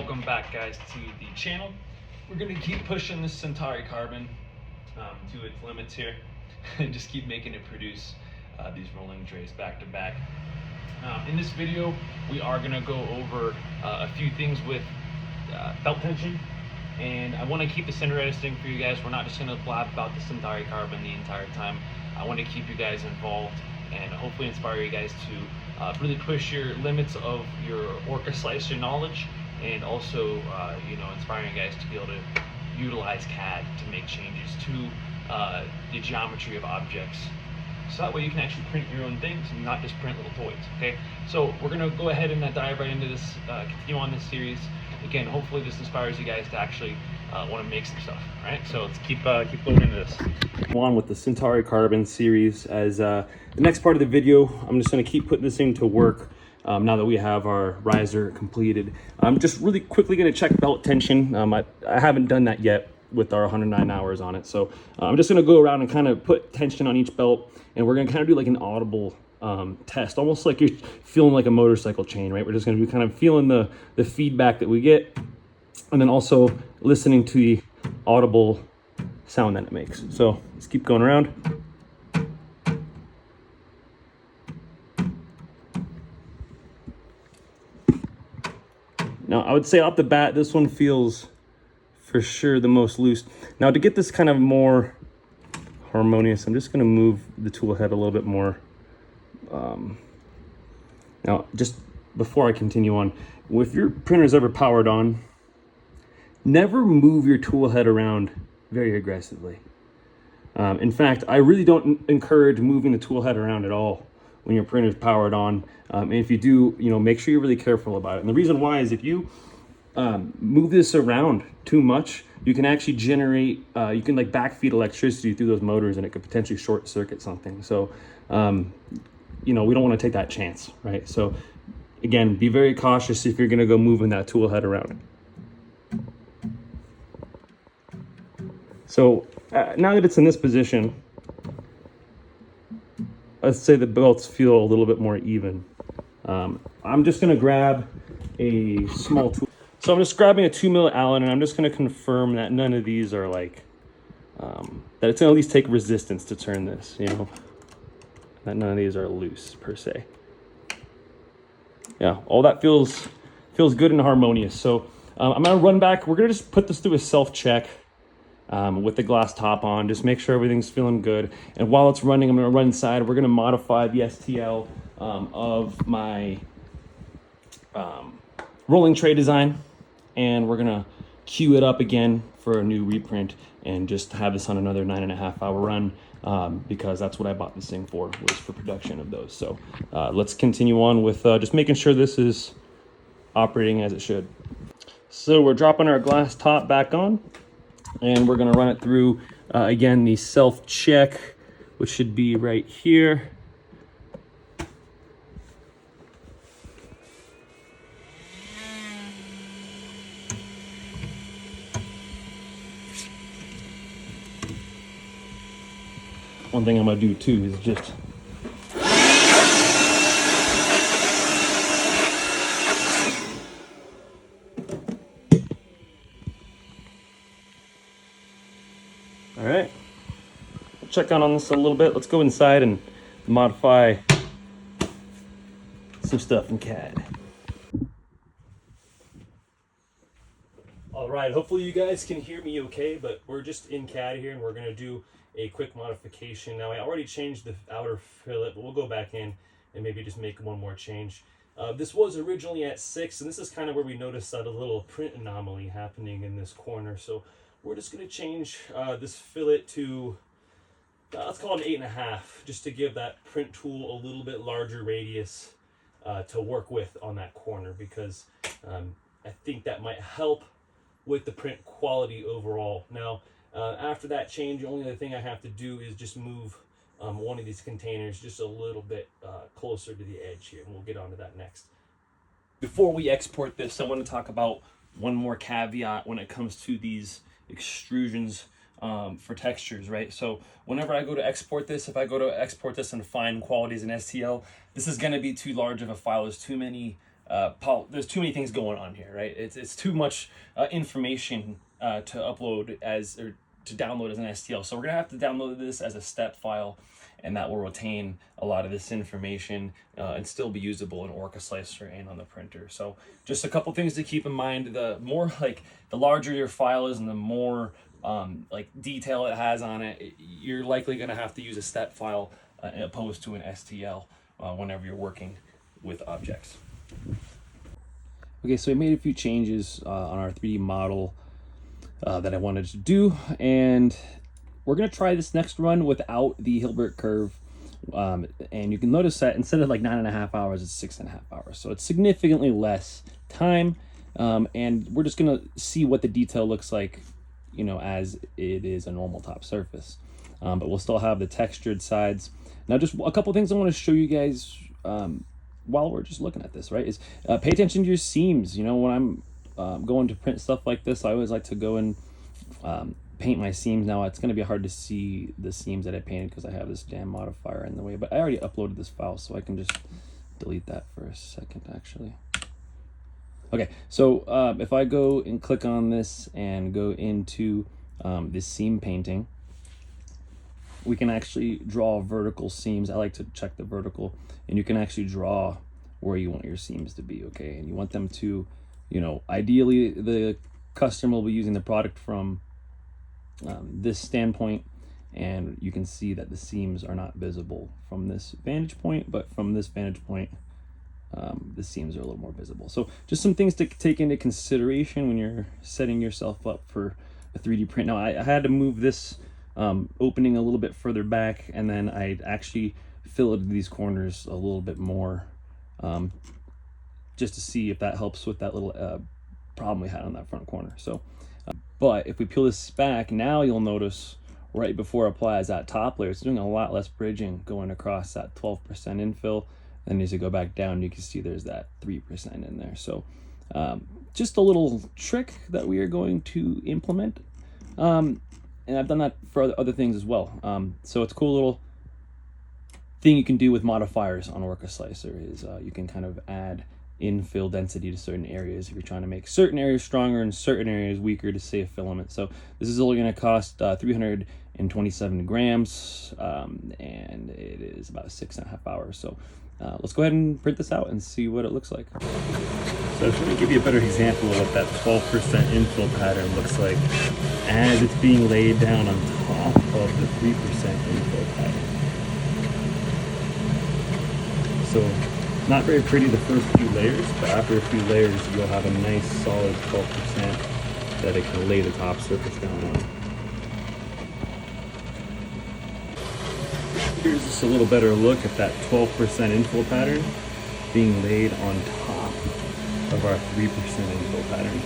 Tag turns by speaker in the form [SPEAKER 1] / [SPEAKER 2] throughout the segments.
[SPEAKER 1] Welcome back, guys, to the channel. We're going to keep pushing this Centauri Carbon to its limits here and just keep making it produce these rolling trays back to back. In this video, we are going to go over a few things with belt tension, and I want to keep this interesting for you guys. We're not just going to blab about the Centauri Carbon the entire time. I want to keep you guys involved and hopefully inspire you guys to really push your limits of your Orca slicer knowledge, and also inspiring you guys to be able to utilize CAD to make changes to the geometry of objects, so that way you can actually print your own things and not just print little toys. Okay, so we're gonna go ahead and dive right into this, continue on this series. Again, hopefully this inspires you guys to actually want to make some stuff. All right, so let's keep going into this. Go on with the Centauri Carbon series. As the next part of the video, I'm just going to keep putting this thing to work now that we have our riser completed. I'm just really quickly going to check belt tension. I haven't done that yet with our 109 hours on it, so I'm just going to go around and kind of put tension on each belt, and we're going to kind of do like an audible test, almost like you're feeling like a motorcycle chain, right? We're just going to be kind of feeling the feedback that we get, and then also listening to the audible sound that it makes. So let's keep going around. Now I would say off the bat, this one feels for sure the most loose. Now to get this kind of more harmonious, I'm just going to move the tool head a little bit more. Now, just before I continue on, if your printer is ever powered on, never move your tool head around very aggressively. In fact, I really don't encourage moving the tool head around at all when your printer is powered on. And if you do, make sure you're really careful about it. And the reason why is if you move this around too much, you can actually generate, you can like backfeed electricity through those motors, and it could potentially short circuit something. So, we don't want to take that chance, right? So again, be very cautious if you're going to go moving that tool head around. So now that it's in this position, let's say the belts feel a little bit more even. I'm just going to grab a small tool. So I'm just grabbing a 2mm Allen, and I'm just going to confirm that none of these are like, that it's going to at least take resistance to turn this, that none of these are loose per se. Yeah, all that feels good and harmonious. So I'm going to run back. We're going to just put this through a self-check with the glass top on. Just make sure everything's feeling good. And while it's running, I'm going to run inside. We're going to modify the STL of my rolling tray design, and we're going to queue it up again for a new reprint and just have this on another 9.5-hour run, because that's what I bought this thing for, was for production of those. So let's continue on with just making sure this is operating as it should. So we're dropping our glass top back on, and we're going to run it through again the self check, which should be right here. One thing I'm going to do too is just all right, check on this a little bit. Let's go inside and modify some stuff in CAD. All right, hopefully you guys can hear me okay, but we're just in CAD here, and we're going to do a quick modification. Now I already changed the outer fillet, but we'll go back in and maybe just make one more change. This was originally at 6, and this is kind of where we noticed that a little print anomaly happening in this corner. So we're just going to change this fillet to, let's call it an 8.5, just to give that print tool a little bit larger radius to work with on that corner, because I think that might help with the print quality overall. Now, after that change, the only other thing I have to do is just move one of these containers just a little bit closer to the edge here, and we'll get onto that next. Before we export this, I want to talk about one more caveat when it comes to these extrusions for textures, right? So whenever I go to export this, if I go to export this in fine qualities in STL, this is going to be too large of a file. There's too many
[SPEAKER 2] there's too many things going on here, right? It's too much information to upload or to download as an STL. So we're gonna have to download this as a step file, and that will retain a lot of this information and still be usable in Orca Slicer and on the printer. So just a couple things to keep in mind. The more the larger your file is and the more detail it has on it, you're likely gonna have to use a step file opposed to an STL whenever you're working with objects. Okay, so I made a few changes on our 3D model that I wanted to do, and we're gonna try this next run without the Hilbert curve, and you can notice that instead of like 9.5 hours, it's 6.5 hours. So it's significantly less time, and we're just gonna see what the detail looks like, you know, as it is a normal top surface. But we'll still have the textured sides. Now, just a couple things I want to show you guys while we're just looking at this, right, is pay attention to your seams. You know, when I'm going to print stuff like this, I always like to go and paint my seams. Now, it's going to be hard to see the seams that I painted because I have this damn modifier in the way, but I already uploaded this file, so I can just delete that for a second, actually. Okay, so if I go and click on this and go into this seam painting, we can actually draw vertical seams. I like to check the vertical, and you can actually draw where you want your seams to be, okay? And you want them to, you know, ideally the customer will be using the product from this standpoint, and you can see that the seams are not visible from this vantage point, but from this vantage point, the seams are a little more visible. So just some things to take into consideration when you're setting yourself up for a 3D print. Now, I had to move this opening a little bit further back, and then I actually filleted these corners a little bit more just to see if that helps with that little problem we had on that front corner. So but if we peel this back, now you'll notice right before it applies that top layer, it's doing a lot less bridging going across that 12% infill. Then as you go back down, you can see there's that 3% in there. So just a little trick that we are going to implement. And I've done that for other things as well. So it's a cool little thing you can do with modifiers on Orca Slicer is you can kind of add infill density to certain areas if you're trying to make certain areas stronger and certain areas weaker to save filament. So this is only going to cost 327 grams, and it is about 6.5 hours. So let's go ahead and print this out and see what it looks like. So just to give you a better example of what that 12% infill pattern looks like as it's being laid down on top of the 3% infill pattern. So not very pretty the first few layers, but after a few layers you'll have a nice solid 12% that it can lay the top surface down on. Here's just a little better look at that 12% infill pattern being laid on top of our 3% infill pattern.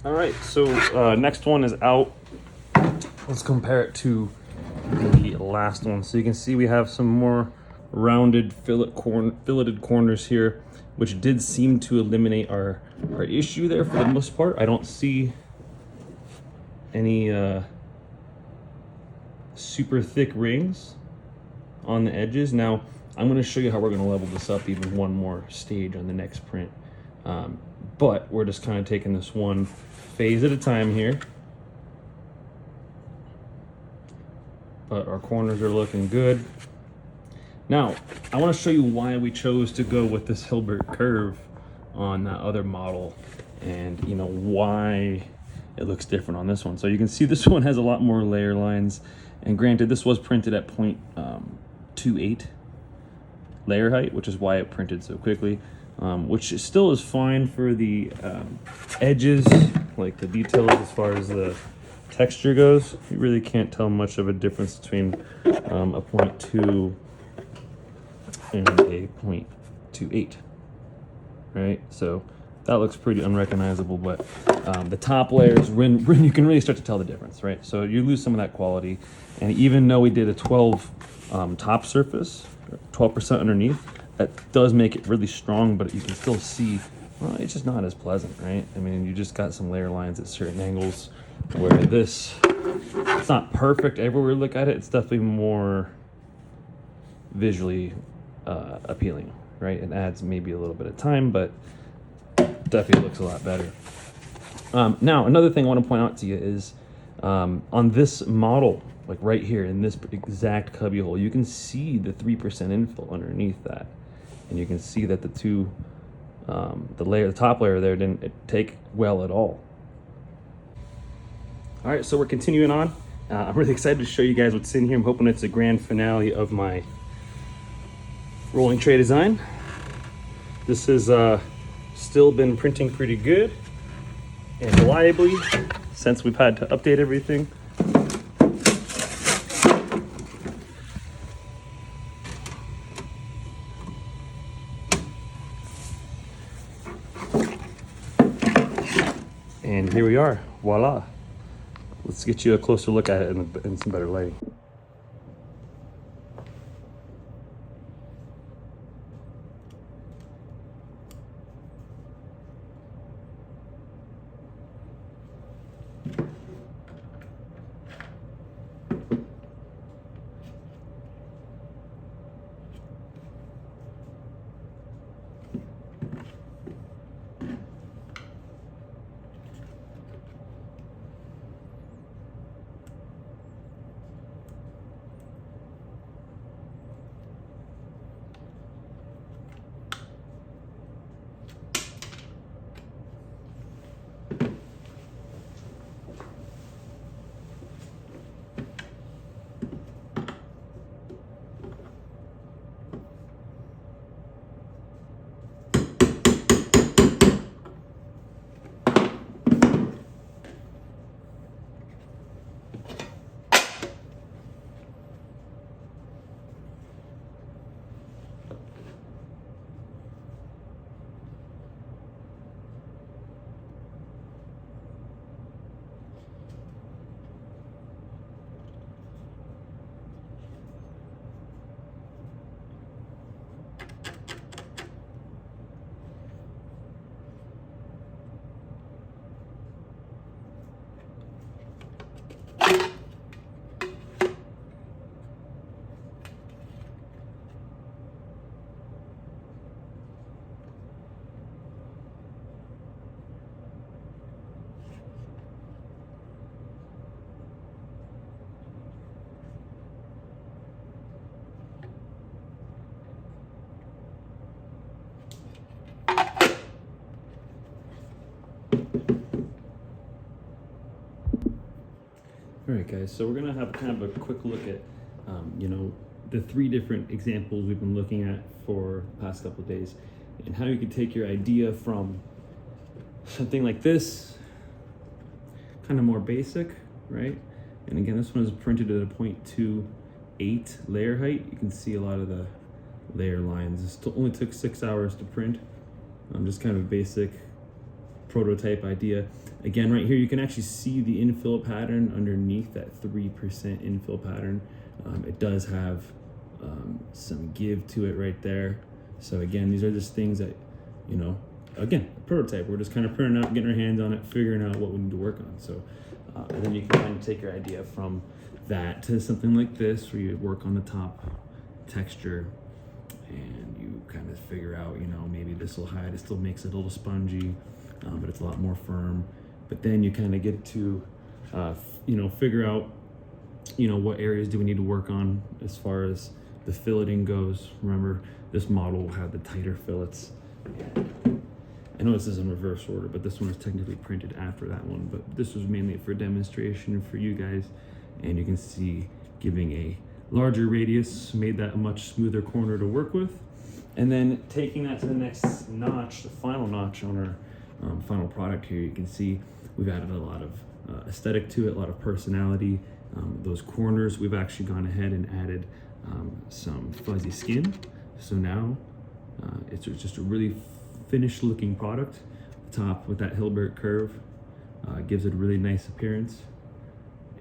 [SPEAKER 2] All right, so next one is out. Let's compare it to the last one. So you can see we have some more rounded filleted corners here, which did seem to eliminate our issue there for the most part. I don't see any super thick rings on the edges. Now, I'm gonna show you how we're gonna level this up even one more stage on the next print. But we're just kind of taking this one phase at a time here. But our corners are looking good. Now, I want to show you why we chose to go with this Hilbert curve on that other model, and you know why it looks different on this one. So you can see this one has a lot more layer lines, and granted this was printed at 0.28 layer height, which is why it printed so quickly, which still is fine for the edges, like the details as far as the texture goes. You really can't tell much of a difference between a 0.2 and a 0.28, right? So that looks pretty unrecognizable, but the top layers, when you can really start to tell the difference, right? So you lose some of that quality. And even though we did a 12 top surface, 12% underneath, that does make it really strong, but you can still see, well, it's just not as pleasant, right? I mean, you just got some layer lines at certain angles where this, it's not perfect everywhere you look at it. It's definitely more visually appealing, right? It adds maybe a little bit of time, but definitely looks a lot better. Now, another thing I want to point out to you is on this model, like right here in this exact cubby hole, you can see the 3% infill underneath that. And you can see that the two, the top layer there didn't take well at all. All right, so we're continuing on. I'm really excited to show you guys what's in here. I'm hoping it's a grand finale of my rolling tray design. This has still been printing pretty good and reliably since we've had to update everything. And here we are, voila. Let's get you a closer look at it in some better lighting. All right, guys, so we're gonna have kind of a quick look at, you know, the 3 different examples we've been looking at for the past couple of days, and how you can take your idea from something like this, kind of more basic, right? And again, this one is printed at a 0.28 layer height. You can see a lot of the layer lines. This only took 6 hours to print. Just kind of a basic prototype idea. Again, right here, you can actually see the infill pattern underneath that 3% infill pattern. It does have some give to it right there. So again, these are just things that, you know, again, a prototype. We're just kind of printing out, getting our hands on it, figuring out what we need to work on. So and then you can kind of take your idea from that to something like this, where you work on the top texture and you kind of figure out, you know, maybe this will hide. It still makes it a little spongy, but it's a lot more firm. But then you kind of get to, you know, figure out, you know, what areas do we need to work on as far as the filleting goes. Remember, this model had the tighter fillets. I know this is in reverse order, but this one was technically printed after that one. But this was mainly for demonstration for you guys. And you can see giving a larger radius made that a much smoother corner to work with. And then taking that to the next notch, the final notch on our final product here, you can see we've added a lot of aesthetic to it, a lot of personality. Those corners, we've actually gone ahead and added some fuzzy skin. So now it's just a really finished looking product top with that Hilbert curve. Gives it a really nice appearance,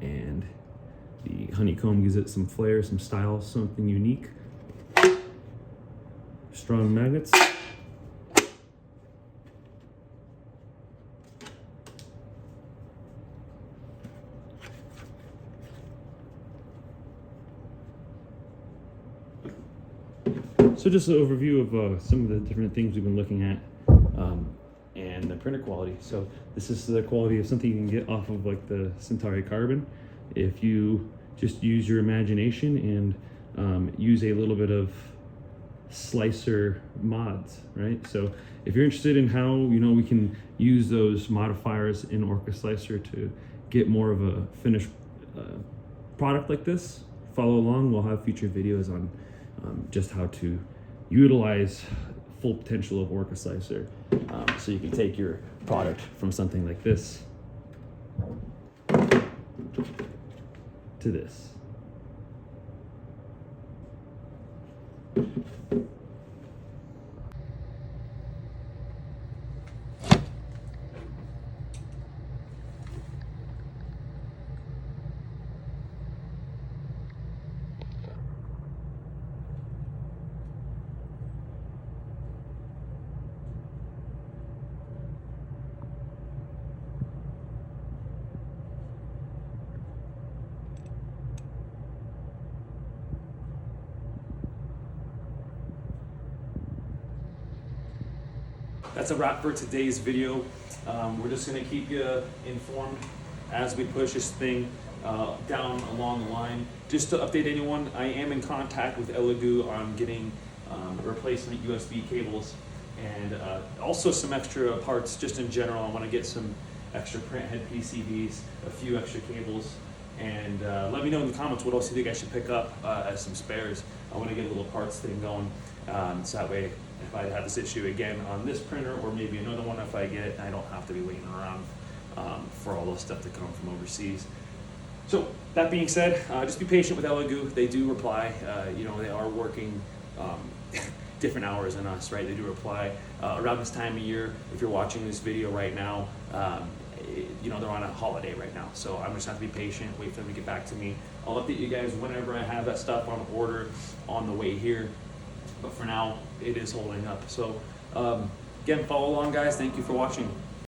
[SPEAKER 2] and the honeycomb gives it some flair, some style, something unique. Strong magnets. So just an overview of some of the different things we've been looking at, and the printer quality. So this is the quality of something you can get off of like the Centauri Carbon. If you just use your imagination and use a little bit of slicer mods, right? So if you're interested in how we can use those modifiers in Orca Slicer to get more of a finished product like this, follow along. We'll have future videos on just how to utilize full potential of Orca Slicer, so you can take your product from something like this to this. That's a wrap for today's video. We're just gonna keep you informed as we push this thing down along the line. Just to update anyone, I am in contact with Elegoo on getting replacement USB cables, and also some extra parts just in general. I wanna get some extra print head PCBs, a few extra cables, and let me know in the comments what else you think I should pick up as some spares. I wanna get a little parts thing going, so that way if I have this issue again on this printer, or maybe another one if I get it, I don't have to be waiting around for all this stuff to come from overseas. So that being said, just be patient with Elegoo. They do reply. They are working different hours than us, right? They do reply around this time of year. If you're watching this video right now, they're on a holiday right now, so I'm just gonna have to be patient, wait for them to get back to me. I'll update you guys whenever I have that stuff on order on the way here. But for now, it is holding up. So again, follow along, guys. Thank you for watching.